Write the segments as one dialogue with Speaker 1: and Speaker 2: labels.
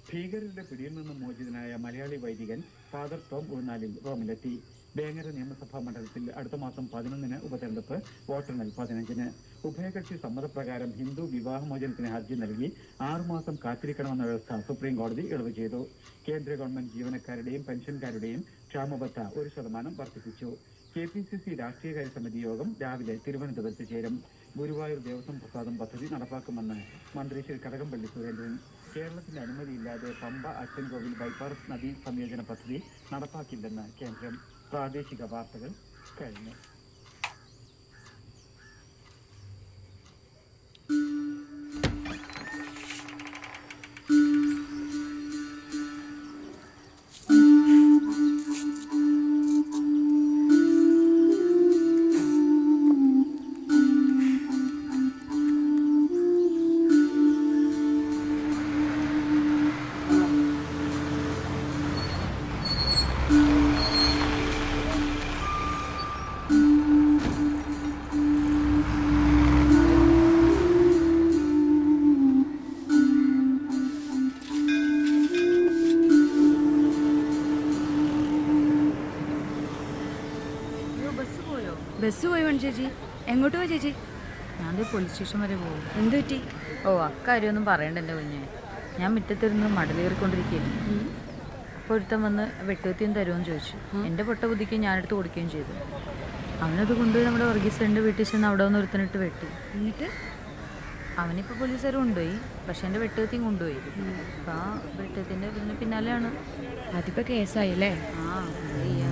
Speaker 1: ഭീകരരുടെ പിടിയിൽ നിന്ന് മോചിതനായ മലയാളി വൈദികൻ ഫാദർ ടോം ഉഴുന്നാലിൽ റോമിലെത്തി. വേങ്ങര നിയമസഭാ മണ്ഡലത്തിൽ അടുത്ത മാസം 11-ന് ഉപതെരഞ്ഞെടുപ്പ്, വോട്ടെണ്ണൽ 15-ന്. ഉഭയകക്ഷി സമ്മതപ്രകാരം ഹിന്ദു വിവാഹമോചനത്തിന് ഹർജി നൽകി 6 മാസം കാത്തിരിക്കണമെന്ന വ്യവസ്ഥ സുപ്രീം കോടതി ഇളവ് ചെയ്തു. കേന്ദ്ര ഗവൺമെന്റ് ജീവനക്കാരുടെയും പെൻഷൻകാരുടെയും ക്ഷാമബത്ത 1% വർദ്ധിപ്പിച്ചു. KPCC രാഷ്ട്രീയകാര്യ സമിതി യോഗം രാവിലെ തിരുവനന്തപുരത്ത് ചേരും. ഗുരുവായൂർ ദേവസ്വം പ്രസാദം പദ്ധതി നടപ്പാക്കുമെന്ന് മന്ത്രി ശ്രീ കടകംപള്ളി സുരേന്ദ്രൻ. കേരളത്തിന്റെ അനുമതിയില്ലാതെ പമ്പ അച്ചൻകോവിൽ ബൈപ്പാസ് നദീ സംയോജന പദ്ധതി നടപ്പാക്കില്ലെന്ന് കേന്ദ്രം. പ്രാദേശിക വാർത്തകൾ കഴിഞ്ഞു.
Speaker 2: ബസ് പോയി വേണം ചേച്ചി. എങ്ങോട്ട് പോയി ചേച്ചി?
Speaker 3: ഞാൻ പോലീസ് സ്റ്റേഷൻ വരെ പോകും.
Speaker 2: എന്ത് പറ്റി?
Speaker 3: അക്കാര്യമൊന്നും പറയണ്ട എൻ്റെ കുഞ്ഞെ. ഞാൻ മുറ്റത്തിരുന്ന് മടലേറിക്കൊണ്ടിരിക്കുകയായിരുന്നു. അപ്പോൾ ഒരുത്തൻ വന്ന് വെട്ടുവത്തിയും തരുമെന്ന് ചോദിച്ചു. എൻ്റെ പൊട്ട ബുദ്ധിക്ക് ഞാനെടുത്ത് കൊടുക്കുകയും ചെയ്തു. അവനത് കൊണ്ടുപോയി നമ്മുടെ വർഗീസറിൻ്റെ വീട്ടിൽ ചെന്ന് അവിടെ വന്ന് ഒരുത്തനിട്ട് വെട്ടി.
Speaker 2: എന്നിട്ട്
Speaker 3: അവനിപ്പോൾ പോലീസുകാർ കൊണ്ടുപോയി. പക്ഷെ എൻ്റെ വെട്ടുവത്തിയും കൊണ്ടുപോയി. അപ്പോൾ ആ വെട്ടുവത്തിൻ്റെ പിന്നാലെയാണ്.
Speaker 2: അതിപ്പോൾ കേസായില്ലേ?
Speaker 3: എന്ത് ചെയ്യാ?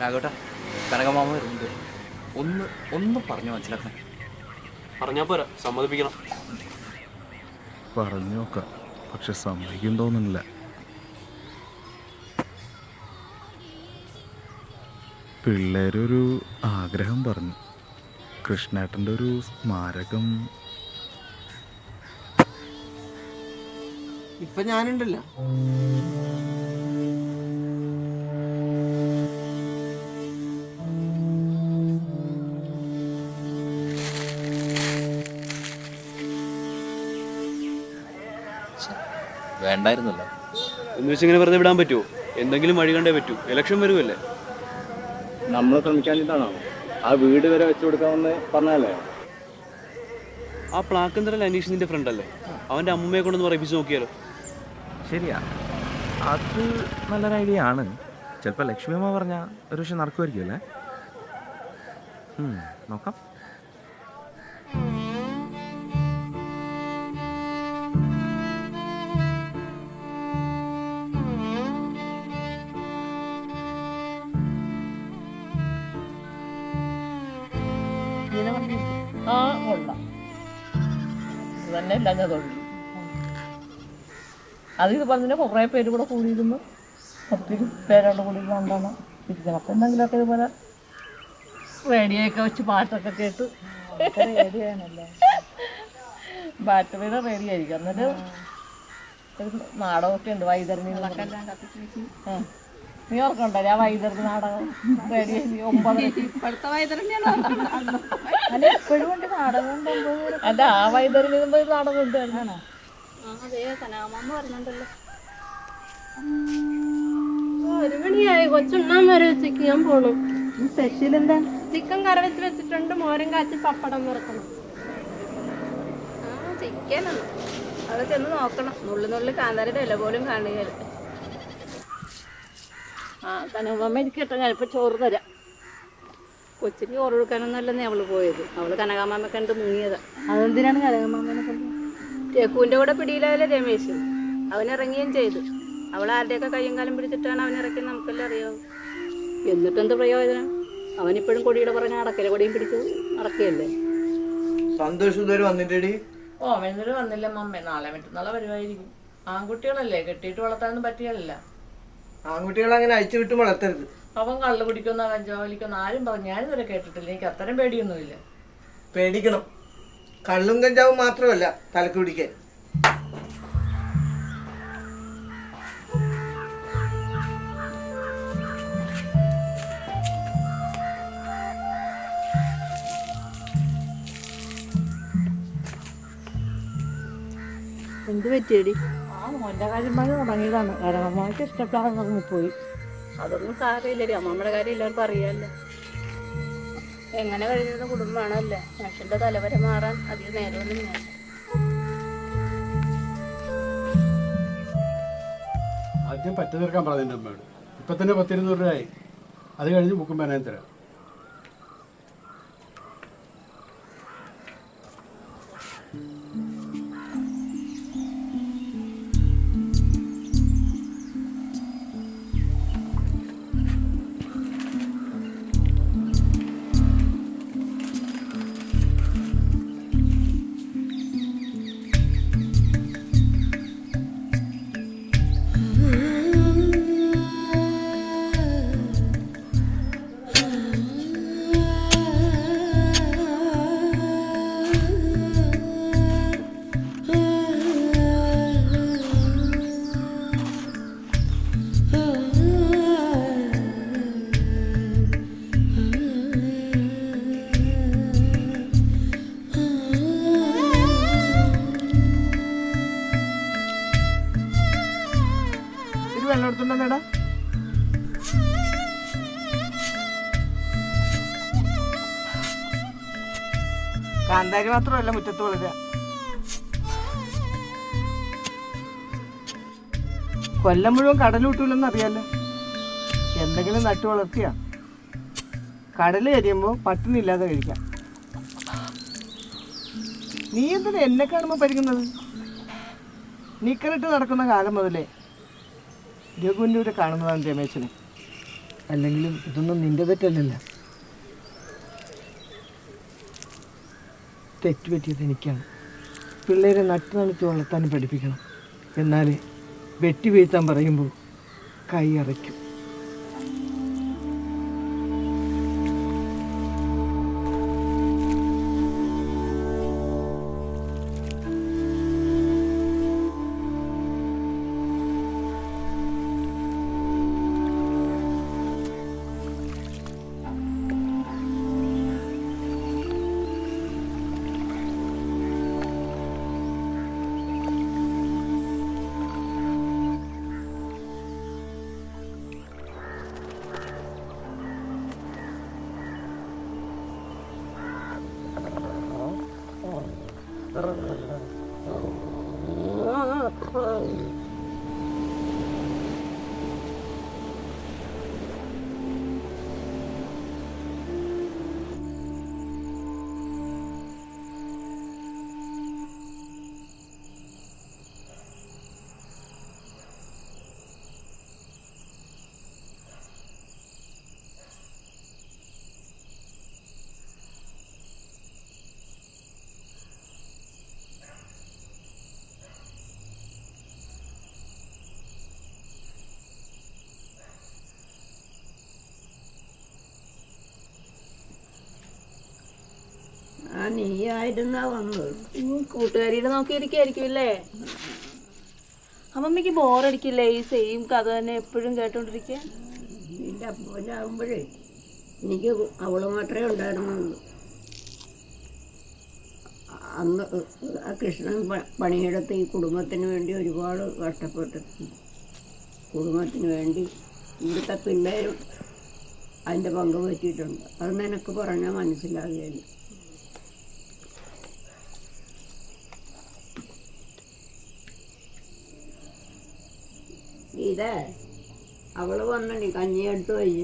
Speaker 4: രാഘവട്ടാ, കനകമാമ വരുന്നുണ്ട്. ഒന്ന് പറഞ്ഞു മനസ്സിലാക്കണം.
Speaker 5: പറഞ്ഞാൽ പോരാ, സമ്മതിപ്പിക്കണം.
Speaker 6: പറഞ്ഞു നോക്കാം, പക്ഷെ സമ്മതിക്കും തോന്നുന്നില്ല. പിള്ളേരൊരു ആഗ്രഹം പറഞ്ഞു, കൃഷ്ണേട്ടൻ്റെ ഒരു സ്മാരകം.
Speaker 7: ഇപ്പൊ ഞാനുണ്ടല്ലോ.
Speaker 4: വേണ്ടായിരുന്നല്ലോ
Speaker 5: എന്ന് വെച്ചിങ്ങനെ വെറുതെ വിടാൻ പറ്റുമോ? എന്തെങ്കിലും വഴി കണ്ടേ പറ്റൂ. ഇലക്ഷൻ വരുമല്ലേ?
Speaker 8: നമ്മൾ ശ്രമിക്കാഞ്ഞിട്ടാണോ? ആ വീട് വരെ വെച്ചു കൊടുക്കാമെന്ന് പറഞ്ഞാലേ.
Speaker 5: ആ പ്ലാക്കന്തരൽ അനീഷ് നിന്റെ ഫ്രണ്ട് അല്ലേ? അവൻ്റെ അമ്മയെ കൊണ്ടൊന്ന് പറയിപ്പിച്ച് നോക്കിയാലോ?
Speaker 6: ശരിയാ, അത് നല്ലൊരു ഐഡിയ ആണ്. ചിലപ്പോൾ ലക്ഷ്മി അമ്മ പറഞ്ഞാൽ ഒരു പക്ഷെ നടക്കുമായിരിക്കും അല്ലേ? നോക്കാം.
Speaker 7: കൊള്ളാം. തന്നെ ഇല്ലാഞ്ഞതുള്ളൂ. ഇത് പറഞ്ഞ കുറേ പേര് കൂടെ കൂടിയിരുന്നു. ഒത്തിരി പേരോട് കൂടി കൊണ്ടാണ് ഇരിക്കുന്നത്. അപ്പം എന്തെങ്കിലുമൊക്കെ ഇതുപോലെ റേഡിയോയൊക്കെ വെച്ച് പാട്ടൊക്കെ കേട്ട് ബാറ്ററിയുടെ റേഡിയോ ആയിരിക്കും. എന്നിട്ട് ഒരു നാടകമൊക്കെ ഉണ്ട്, വൈതരണി. നീ ഓർക്കണ്ടോ ആ വൈതരണി നാടകം? റേഡിയോ 9
Speaker 2: ഇപ്പോഴത്തെ വൈതരണിയാണ്.
Speaker 7: അല്ല, എപ്പോഴും ഉണ്ട് നാടകം. അല്ല, ആ വൈതരണി നാടകം ഉണ്ടായിരുന്നാണോ?
Speaker 9: ഒരു മണിയായി, കൊച്ചുണ്ണാൻ വരെ ഉച്ചയ്ക്ക് ഞാൻ പോണു.
Speaker 7: സ്പെഷ്യൽ എന്താ?
Speaker 9: ചിക്കൻ കറി വെച്ചിട്ടുണ്ട്, മോരും കാച്ചി പപ്പടം വറുക്കണം.
Speaker 2: ചിക്കനാണ് അവിടെ ചെന്ന് നോക്കണം. നുള്ളി കാന്താരിയുടെ ഇല പോലും കാണുകയില്ല.
Speaker 9: കനകമ്മ ഇരിക്കട്ടെ, ഞാനിപ്പോൾ ചോറ് തരാം.
Speaker 2: കൊച്ചിന് ചോറ് കൊടുക്കാനൊന്നല്ലെന്നേ അവള് പോയത്. അവള് കനകാമാമ കണ്ട് മുങ്ങിയതാ.
Speaker 7: അതെന്തിനാണ് കനകമാമനെ കൊണ്ട്?
Speaker 2: രഘുവിൻ്റെ കൂടെ പിടിയിലായാലേ രമേശ്. അവനിറങ്ങുകയും ചെയ്തു. അവൾ ആരുടെയൊക്കെ കയ്യും കാലം പിടിച്ചിട്ടാണ് അവനിറക്കിയത് നമുക്കെല്ലാം അറിയാവും. എന്നിട്ടെന്ത് പ്രയോജനം? അവനിപ്പോഴും കൊടിയുടെ പറഞ്ഞ അടക്കല കൊടിയും പിടിച്ച് നടക്കുകയല്ലേ.
Speaker 7: സന്തോഷം ഇതുവരെ വന്നിട്ടേടി?
Speaker 9: ഓമെന്നൊരു വന്നില്ല മമ്മ. നാളെ മറ്റന്നാളെ വരുമായിരിക്കും. ആൺകുട്ടികളല്ലേ, കെട്ടിയിട്ട് വളർത്താനൊന്നും പറ്റിയല്ല.
Speaker 7: ആൺകുട്ടികളെ അങ്ങനെ അയച്ചു വിട്ട് വളർത്തരുത്.
Speaker 9: അവൻ കള്ളു കുടിക്കുന്ന കഞ്ചാവ് വലിക്കുന്ന ആരും പറഞ്ഞു ഞാനിതുവരെ കേട്ടിട്ടില്ല. എനിക്ക് അത്രയും പേടിയൊന്നുമില്ല.
Speaker 7: പേടിക്കണം.
Speaker 10: കള്ളും കഞ്ചാവും മാത്രമല്ല തലക്ക് പിടിക്കാൻ.
Speaker 2: എന്ത് പറ്റിയടി?
Speaker 7: ആ മോൻ്റെ കാര്യം പറഞ്ഞ് തുടങ്ങിയതാണ്. കാരണം അമ്മയ്ക്ക് ഇഷ്ടപ്പെടാതെ പോയി.
Speaker 2: അതൊന്നും സാരമില്ലടി, അമ്മമ്മയുടെ കാര്യം എല്ലാവർക്കും അറിയാമല്ലോ. എങ്ങനെ കഴിഞ്ഞിരുന്ന കുടുംബമാണല്ലേ. മനുഷ്യന്റെ തലവരെ മാറാൻ അധികം നേരമൊന്നും വേണ്ട.
Speaker 11: ആദ്യം പറ്റ തീർക്കാൻ പറഞ്ഞിട്ടുണ്ട് അമ്മയോട്. ഇപ്പം തന്നെ 10-200 രൂപയായി. അത് കഴിഞ്ഞ് ബുക്കും പേനയും തരാം.
Speaker 10: വെള്ളമെടുത്തുണ്ടോടാ? കാന്താരി മാത്രമല്ല മുറ്റത്ത് വളരുക. കൊല്ലം മുഴുവൻ കടലൂട്ടൂലെന്ന് അറിയാലോ. എന്തെങ്കിലും നട്ടു വളർത്തിയ കടൽ കരിയുമ്പോൾ പട്ടിണിയില്ലാതെ കഴിക്കാം. നീ എന്തിനാ എന്നെ കാണുമ്പോൾ പരിക്കുന്നത്? നീക്കറിട്ട് നടക്കുന്ന കാലം മുതലേ രഘുവിൻ്റെ കാണുന്നതാണ് രമേശന്. അല്ലെങ്കിലും ഇതൊന്നും നിന്റെ തെറ്റല്ലല്ലോ. തെറ്റുപറ്റിയത് എനിക്കാണ്. പിള്ളേരെ നട്ടു നനച്ച് വളർത്താനും പഠിപ്പിക്കണം. എന്നാൽ വെട്ടി വീഴ്ത്താൻ പറയുമ്പോൾ കൈ അറയ്ക്കും.
Speaker 2: നീ ആയിരുന്നാ വന്നത്? കൂട്ടുകാരിയുടെ നോക്കിയിരിക്കായിരിക്കുമല്ലേ? അമ്മമ്മക്ക് ബോറടിക്കില്ലേ ഈ സെയിം കഥ തന്നെ എപ്പോഴും കേട്ടോണ്ടിരിക്കാൻ?
Speaker 12: എൻ്റെ അപ്പനാകുമ്പോഴേ എനിക്ക് അവള് മാത്രമേ ഉണ്ടായിരുന്നുള്ളൂ. അന്ന് ആ കൃഷ്ണൻ പണിയെടുത്ത് ഈ കുടുംബത്തിന് വേണ്ടി ഒരുപാട് കഷ്ടപ്പെട്ടിട്ടുണ്ട്. കുടുംബത്തിന് വേണ്ടി ഇവിടുത്തെ പിള്ളേരും അതിൻ്റെ പങ്ക് പറ്റിയിട്ടുണ്ട്. അത് നിനക്ക് പറഞ്ഞാൽ മനസ്സിലാകുകയില്ല. ഇതേ അവള് വന്നണി കഞ്ഞി എടുത്ത് വയ്യ.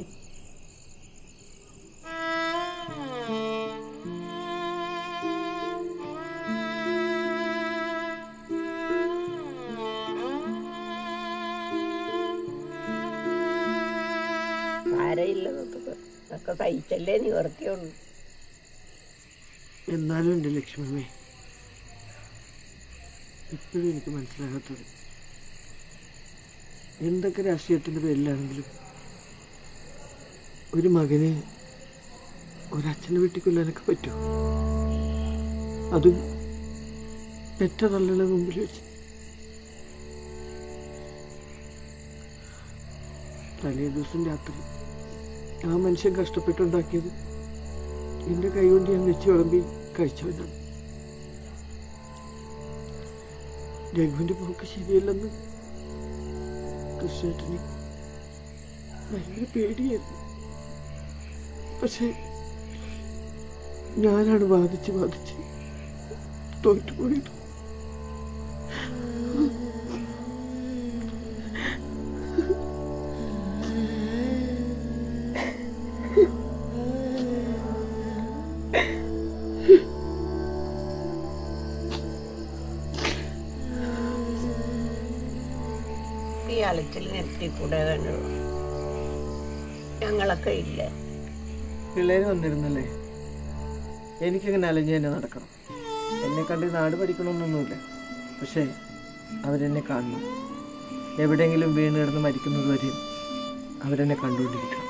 Speaker 12: സാരയില്ലതൊക്കെ സഹിച്ചല്ലേ നിവർത്തിയുള്ളൂ.
Speaker 10: എന്നാലും എൻ്റെ ലക്ഷ്മമ്മേ, ഇപ്പോഴും എനിക്ക് മനസ്സിലാകാത്തത് എന്തൊക്കെ രാഷ്ട്രീയത്തിൻ്റെ പേരിലാണെങ്കിലും ഒരു മകനെ ഒരച്ഛനെ വെട്ടിക്കൊല്ലാനൊക്കെ പറ്റുമോ? അതും പെറ്റ തള്ളുടെ മുമ്പിൽ വെച്ച്. തലേ ദിവസം രാത്രി ആ മനുഷ്യൻ കഷ്ടപ്പെട്ടുണ്ടാക്കിയത് എൻ്റെ കൈ കൊണ്ട് ഞാൻ വെച്ച് വിളമ്പി കഴിച്ചവനാണ്. രഘുവിൻ്റെ പോക്ക് ശരിയല്ലെന്ന് കൃഷ്ണേട്ടന് ഭയങ്കര പേടിയായിരുന്നു. പക്ഷെ ഞാനാണ് വാദിച്ച് തോറ്റുപോയത്.
Speaker 12: ഈ അലച്ചിൽ നിർത്തി കൂടെ ഞങ്ങളൊക്കെ ഇല്ല.
Speaker 10: പിള്ളേര് വന്നിരുന്നല്ലേ, എനിക്കങ്ങനെ അലഞ്ഞ് തന്നെ നടക്കണം. എന്നെ കണ്ട് നാട് പഠിക്കണമെന്നൊന്നുമില്ല, പക്ഷേ അവരെന്നെ കാണണം. എവിടെയെങ്കിലും വീണ് കിടന്ന് മരിക്കുന്നത് വരെയും അവരെന്നെ കണ്ടുകൊണ്ടിരിക്കണം.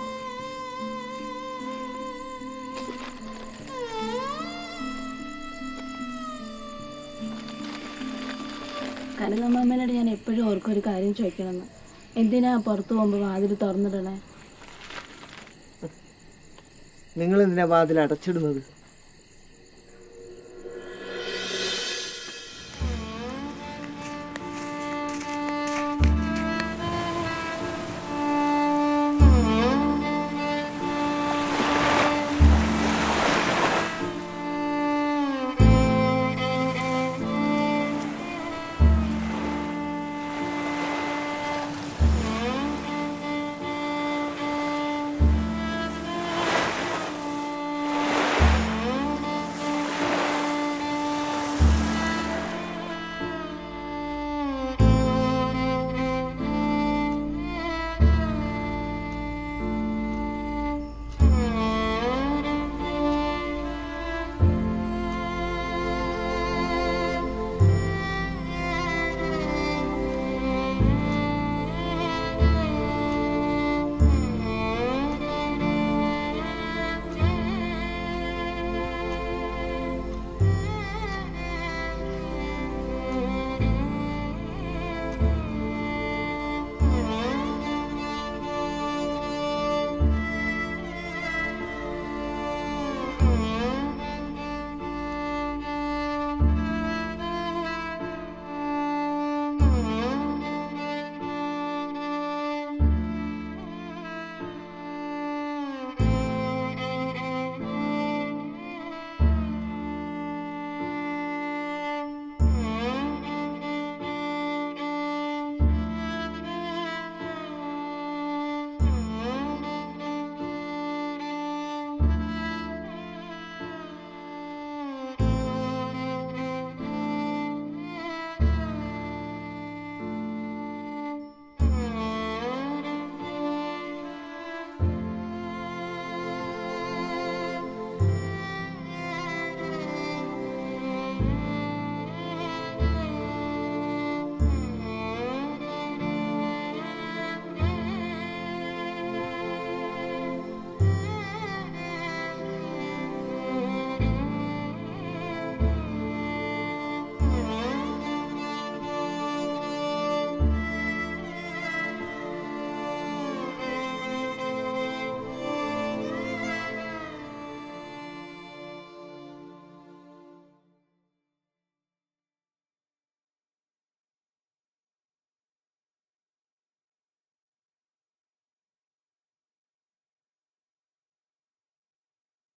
Speaker 2: കനകമ്മേനോട് ഞാൻ എപ്പോഴും ഓർക്കൊരു കാര്യം ചോദിക്കണമെന്ന്. എന്തിനാ പുറത്ത് പോകുമ്പോൾ വാതിൽ തുറന്നിടണേ?
Speaker 10: നിങ്ങൾ എന്തിനാ വാതിൽ അടച്ചിടുന്നത്?